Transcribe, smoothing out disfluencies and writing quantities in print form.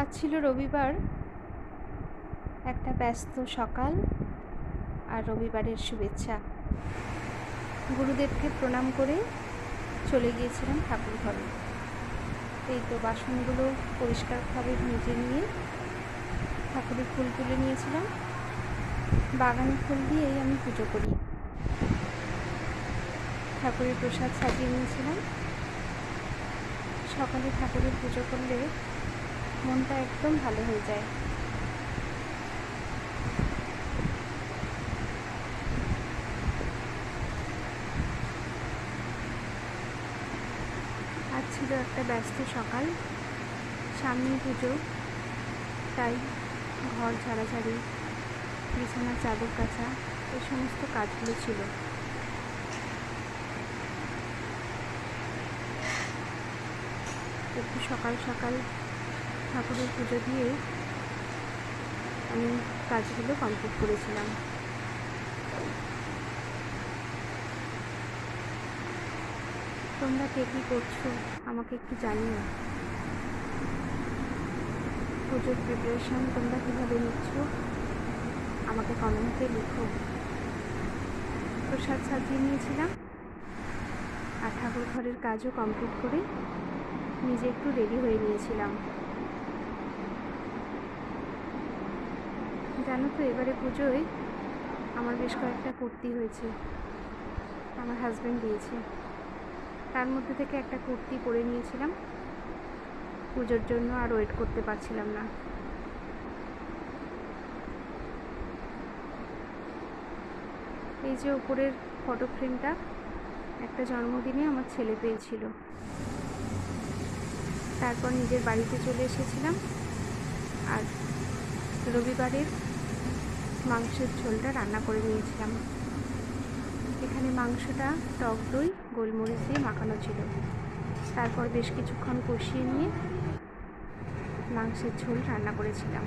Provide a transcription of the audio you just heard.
আজ ছিল রবিবার, একটা ব্যস্ত সকাল আর রবিবারের শুভেচ্ছা। গুরুদেবকে প্রণাম করে চলে গিয়েছিলাম ঠাকুর ঘরে। এই তো বাসনগুলো পরিষ্কারভাবে মেজে নিয়ে ঠাকুরের ফুল তুলে নিয়েছিলাম। বাগানের ফুল দিয়েই আমি পুজো করি। ঠাকুরের প্রসাদ সাজিয়ে নিয়েছিলাম। সকালে ঠাকুরের পুজো করলে মনটা একদম ভালো হয়ে যায়। আজ ছিল একটা ব্যস্ত সকাল, সামনেই পুজো, তাই ঘর ঝাড়াঝাড়ি, বিছানার চাদর কাচা, এই সমস্ত কাজগুলো ছিল। একটু সকাল সকাল ঠাকুরের পুজো দিয়ে আমি কাজগুলো কমপ্লিট করেছিলাম। তোমরা কে কী করছো আমাকে একটু জানিও। পুজোর প্রিপারেশন তোমরা কীভাবে নিচ্ছ আমাকে কমেন্টে লিখো। প্রসাদ সাজিয়ে নিয়েছিলাম আর ঠাকুর ঘরের কাজও কমপ্লিট করে নিজে একটু রেডি হয়ে নিয়েছিলাম। জানো তো, এবারে পুজোয় আমার বেশ কয়েকটা কুর্তি হয়েছে, আমার হাজব্যান্ড দিয়েছে। তার মধ্যে থেকে একটা কুর্তি পরে নিয়েছিলাম। পুজোর জন্য আর ওয়েট করতে পারছিলাম না। এই যে উপরের ফটো ফ্রেমটা একটা জন্মদিনে আমার ছেলে পেয়েছিল। তারপর নিজের বাড়িতে চলে এসেছিলাম আর রবিবারের মাংসের ঝোলটা রান্না করে নিয়েছিলাম। এখানে মাংসটা টক দই গোলমরিচ দিয়ে মাখানো ছিল। তারপর বেশ কিছুক্ষণ কষিয়ে নিয়ে মাংসের ঝোল রান্না করেছিলাম।